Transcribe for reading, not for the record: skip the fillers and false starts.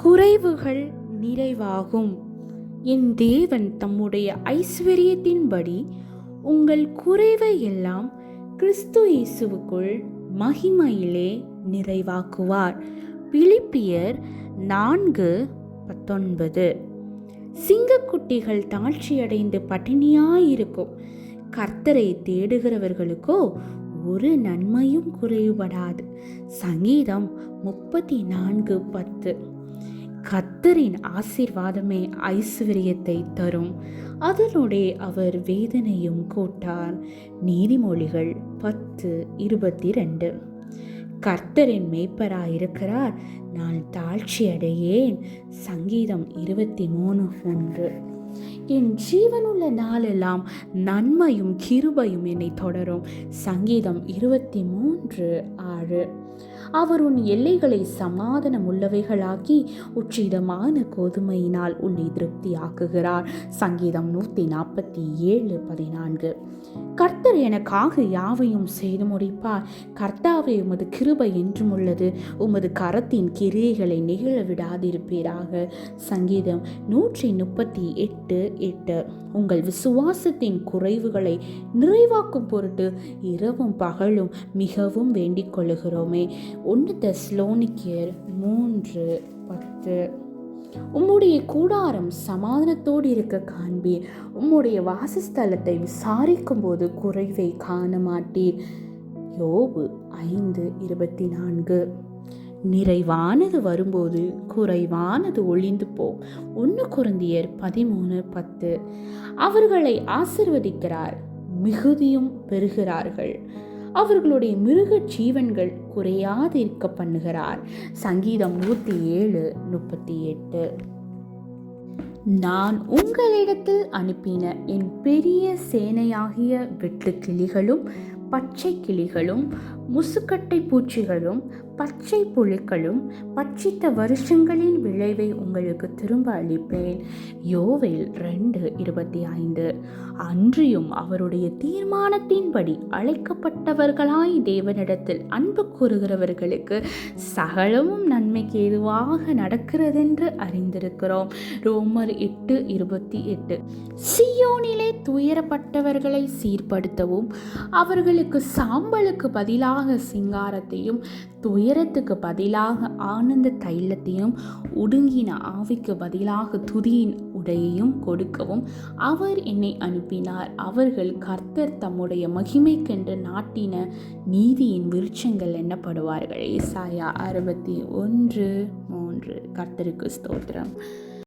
குறைவுகள் நிறைவாகும். என் தேவன் தம்முடைய ஐஸ்வரியத்தின்படி உங்கள் குறைவை எல்லாம் கிறிஸ்து இயேசுவுக்குள் மகிமையிலே நிறைவாக்குவார். பிலிப்பியர் 4:19. சிங்கக்குட்டிகள் தாழ்ச்சியடைந்து பட்டினியாயிருக்கும், கர்த்தரை தேடுகிறவர்களுக்கோ ஒரு நன்மையும் குறைவுபடாது. சங்கீதம் 34:10. கர்த்தரின் ஆசீர்வாதமே ஐஸ்வரியத்தை தரும், அதனுடைய அவர் வேதனையும் கூட்டார். நீதிமொழிகள் 10:22. கர்த்தரின் மேய்ப்பராயிருக்கிறார், நான் தாழ்ச்சி அடையேன். சங்கீதம் 23:1. என் ஜீவனுள்ள நாளெல்லாம் நன்மையும் கிருபையும் என்னை தொடரும். சங்கீதம் 23:6. அவர் உன் எல்லைகளை சமாதானம் உள்ளவைகளாக்கி உச்சிதமான கோதுமையினால் உன்னை திருப்தியாக்குகிறார். சங்கீதம் 147:14. கர்த்தர் எனக்காக யாவையும் செய்து முடிப்பார். கர்த்தாவே, உமது கிருபை என்றும் உள்ளது, உமது கரத்தின் கிரியைகளை நிகழ விடாதிருப்பீராக. சங்கீதம் 138:8. உங்கள் விசுவாசத்தின் குறைவுகளை நிறைவாக்கும் பொருட்டு இரவும் பகலும் மிகவும் வேண்டிக் கொள்ளுகிறோமே. 1 தெசலோனிக்கேயர் 3:10. உம்முடைய கூடாரம் சமாதானத்தோடு இருக்க காண்பீர், உம்முடைய வாசஸ்தலத்தை விசாரிக்கும் போது குறைவை காண மாட்டீர். யோபு 5:24. நிறைவானது வரும்போது குறைவானது ஒளிந்து போம். 1 கொரிந்தியர் 13:10. அவர்களை ஆசீர்வதிக்கிறார், மிகுதியும் பெறுகிறார்கள். அவர்களுடைய மிருக ஜீவன்கள் குறையாது இருக்க பண்ணுகிறார். சங்கீதம் 107:38. நான் உங்களிடத்தில் அனுப்பின என் பெரிய சேனையாகிய வெட்டுக்கிளிகளும் பச்சை கிளிகளும் முசுக்கட்டை பூச்சிகளும் பச்சை புழுக்களும் பட்சித்த வருஷங்களின் விளைவை உங்களுக்கு திரும்ப அளிப்பேன். யோவேல் 2:25. அன்றியும் அவருடைய தீர்மானத்தின்படி அழைக்கப்பட்டவர்களாய் தேவனிடத்தில் அன்பு கூறுகிறவர்களுக்கு சகலமும் நன்மைக்கு ஏதுவாக நடக்கிறதென்று அறிந்திருக்கிறோம். ரோமர் 8:28. சீயோனிலே துயரப்பட்டவர்களை சீர்படுத்தவும், அவர்களுக்கு சாம்பலுக்கு பதிலாக சிங்காரத்தையும் துயரத்துக்கு பதிலாக ஆனந்த தைலத்தையும் ஒடுங்கின ஆவிக்கு பதிலாக துதியின் உடையையும் கொடுக்கவும் அவர் என்னை அனுப்பினார். அவர்கள் கர்த்தர் தம்முடைய மகிமைக்கென்று நாட்டின நீதியின் விருட்சங்கள் எண்ணப்படுவார்கள். ஏசாயா 61:3. கர்த்தருக்கு ஸ்தோத்திரம்.